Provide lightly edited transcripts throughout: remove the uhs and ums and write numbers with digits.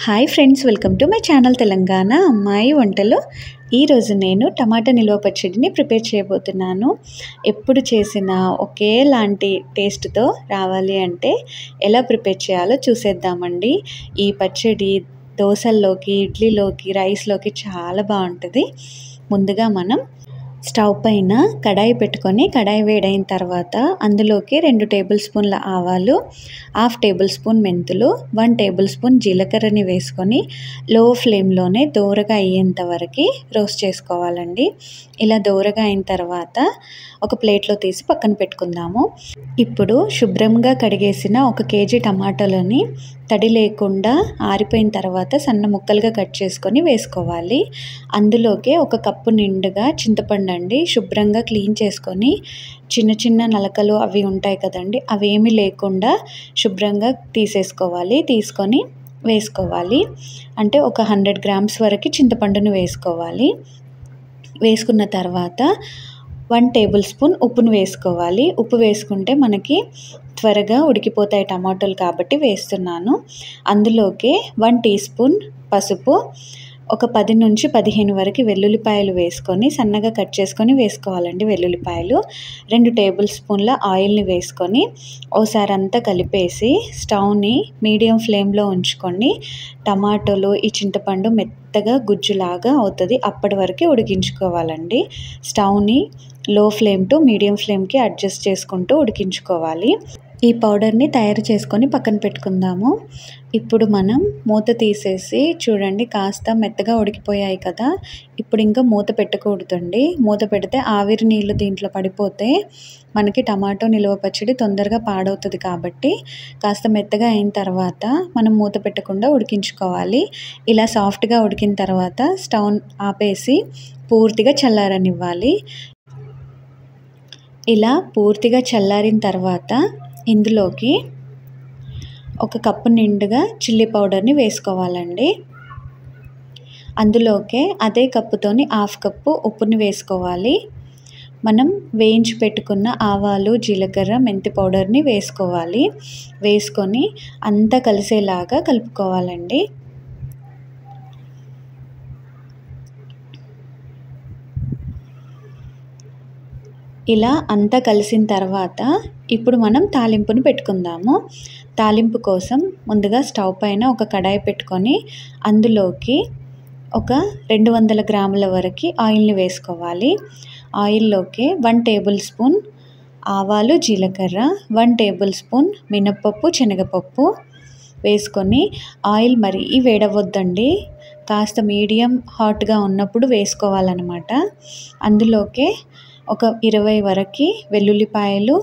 Hi friends, welcome to my channel Telangana అమ్మాయి వంటలు. ఈరోజు నేను టమాటా నిల్వ పచ్చడిని ప్రిపేర్ చేయబోతున్నాను. ఎప్పుడు చేసిన ఒకేలాంటి టేస్ట్తో రావాలి అంటే ఎలా ప్రిపేర్ చేయాలో చూసేద్దామండి. ఈ పచ్చడి దోశల్లోకి, ఇడ్లీలోకి, రైస్లోకి చాలా బాగుంటుంది. ముందుగా మనం స్టవ్ పైన కడాయి పెట్టుకొని, కడాయి వేడైన తర్వాత అందులోకి 2 టేబుల్ స్పూన్ల ఆవాలు, 1/2 టేబుల్ స్పూన్ మెంతులు, 1 టేబుల్ స్పూన్ జీలకర్రని వేసుకొని లో ఫ్లేమ్లోనే దోరగా అయ్యేంత వరకు రోస్ట్ చేసుకోవాలండి. ఇలా దోరగా అయిన తర్వాత ఒక ప్లేట్లో తీసి పక్కన పెట్టుకుందాము. ఇప్పుడు శుభ్రంగా కడిగేసిన 1 కేజీ టమాటాలని తడి లేకుండా ఆరిపోయిన తర్వాత సన్న ముక్కలుగా కట్ చేసుకొని వేసుకోవాలి. అందులోకే 1 కప్పు నిండుగా చింతపండు అండి, శుభ్రంగా క్లీన్ చేసుకొని చిన్న చిన్న నలకలు అవి ఉంటాయి కదండి, అవేమీ లేకుండా శుభ్రంగా తీసుకొని వేసుకోవాలి. అంటే ఒక 100 గ్రామ్స్ వరకు చింతపండును వేసుకోవాలి. వేసుకున్న తర్వాత 1 టేబుల్ స్పూన్ ఉప్పును వేసుకోవాలి. ఉప్పు వేసుకుంటే మనకి త్వరగా ఉడికిపోతాయి టమాటోలు కాబట్టి వేస్తున్నాను. అందులోకి 1 టీ స్పూన్ పసుపు, ఒక 10 నుంచి 15 వరకు వెల్లుల్లిపాయలు వేసుకొని సన్నగా కట్ చేసుకొని వేసుకోవాలండి. వెల్లుల్లిపాయలు 2 టేబుల్ స్పూన్ల ఆయిల్ని వేసుకొని ఓసారి అంతా కలిపేసి స్టవ్ని మీడియం ఫ్లేమ్లో ఉంచుకొని టమాటోలు, ఈ చింతపండు మెత్తగా గుజ్జులాగా అవుతుంది, అప్పటి వరకు ఉడికించుకోవాలండి. స్టవ్ని లో ఫ్లేమ్ టు మీడియం ఫ్లేమ్కి అడ్జస్ట్ చేసుకుంటూ ఉడికించుకోవాలి. ఈ పౌడర్ని తయారు చేసుకొని పక్కన పెట్టుకుందాము. ఇప్పుడు మనం మూత తీసేసి చూడండి, కాస్త మెత్తగా ఉడికిపోయాయి కదా. ఇప్పుడు ఇంకా మూత పెట్టకూడదండి. మూత పెడితే ఆవిరి నీళ్ళు దీంట్లో పడిపోతే మనకి టమాటో నిల్వ పచ్చడి తొందరగా పాడవుతుంది. కాబట్టి కాస్త మెత్తగా అయిన తర్వాత మనం మూత పెట్టకుండా ఉడికించుకోవాలి. ఇలా సాఫ్ట్గా ఉడికిన తర్వాత స్టవ్ ఆపేసి పూర్తిగా చల్లారనివ్వాలి. ఇలా పూర్తిగా చల్లారిన తర్వాత ఇందులోకి 1 కప్పు నిండుగా చిల్లీ పౌడర్ని వేసుకోవాలండి. అందులోకే అదే కప్పుతోని 1/2 కప్పు ఉప్పుని వేసుకోవాలి. మనం వేయించి పెట్టుకున్న ఆవాలు, జీలకర్ర, మెంతి పౌడర్ని వేసుకోవాలి. వేసుకొని అంతా కలిసేలాగా కలుపుకోవాలండి. ఇలా అంతా కలిసిన తర్వాత ఇప్పుడు మనం తాలింపును పెట్టుకుందాము. తాలింపు కోసం ముందుగా స్టవ్ పైన ఒక కడాయి పెట్టుకొని అందులోకి ఒక 200 గ్రాముల వరకు ఆయిల్ని వేసుకోవాలి. ఆయిల్లోకి 1 టేబుల్ స్పూన్ ఆవాలు, జీలకర్ర, 1 టేబుల్ స్పూన్ మినప్పప్పు, శనగపప్పు వేసుకొని ఆయిల్ మరీ వేడవద్దండి, కాస్త మీడియం హాట్గా ఉన్నప్పుడు వేసుకోవాలన్నమాట. అందులోకే ఒక 20 వరకు వెల్లుల్లిపాయలు,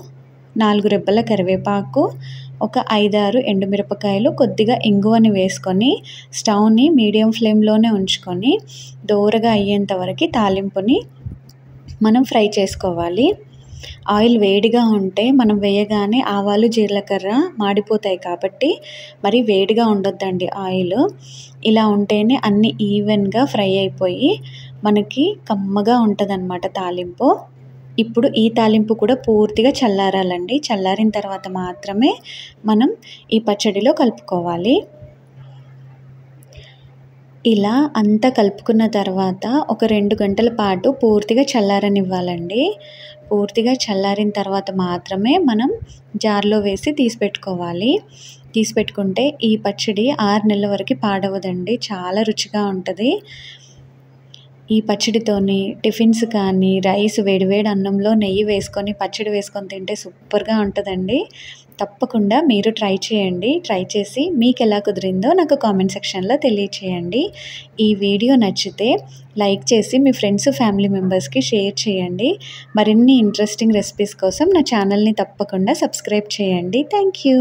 4 రెబ్బల కరివేపాకు, ఒక 5-6 ఎండుమిరపకాయలు, కొద్దిగా ఇంగువని వేసుకొని స్టవ్ని మీడియం ఫ్లేమ్లోనే ఉంచుకొని దోరగా అయ్యేంత వరకు తాలింపుని మనం ఫ్రై చేసుకోవాలి. ఆయిల్ వేడిగా ఉంటే మనం వేయగానే ఆవాలు, జీలకర్ర మాడిపోతాయి కాబట్టి మరి వేడిగా ఉండొద్దండి ఆయిల్. ఇలా ఉంటేనే అన్నీ ఈవెన్గా ఫ్రై అయిపోయి మనకి కమ్మగా ఉంటుందన్నమాట తాలింపు. ఇప్పుడు ఈ తాలింపు కూడా పూర్తిగా చల్లారాలండి. చల్లారిన తర్వాత మాత్రమే మనం ఈ పచ్చడిలో కలుపుకోవాలి. ఇలా అంతా కలుపుకున్న తర్వాత ఒక 2 గంటల పాటు పూర్తిగా చల్లారనివ్వాలండి. పూర్తిగా చల్లారిన తర్వాత మాత్రమే మనం జార్లో వేసి తీసిపెట్టుకోవాలి. తీసిపెట్టుకుంటే ఈ పచ్చడి 6 నెలల వరకు పాడవదండి, చాలా రుచిగా ఉంటుంది. ఈ పచ్చడితోని టిఫిన్స్ కానీ, రైస్ వేడివేడి అన్నంలో నెయ్యి వేసుకొని పచ్చడి వేసుకొని తింటే సూపర్గా ఉంటుందండి. తప్పకుండా మీరు ట్రై చేయండి. ట్రై చేసి మీకు ఎలా కుదిరిందో నాకు కామెంట్ సెక్షన్లో తెలియచేయండి. ఈ వీడియో నచ్చితే లైక్ చేసి మీ ఫ్రెండ్స్, ఫ్యామిలీ మెంబర్స్కి షేర్ చేయండి. మరిన్ని ఇంట్రెస్టింగ్ రెసిపీస్ కోసం నా ఛానల్ని తప్పకుండా సబ్స్క్రైబ్ చేయండి. Thank you.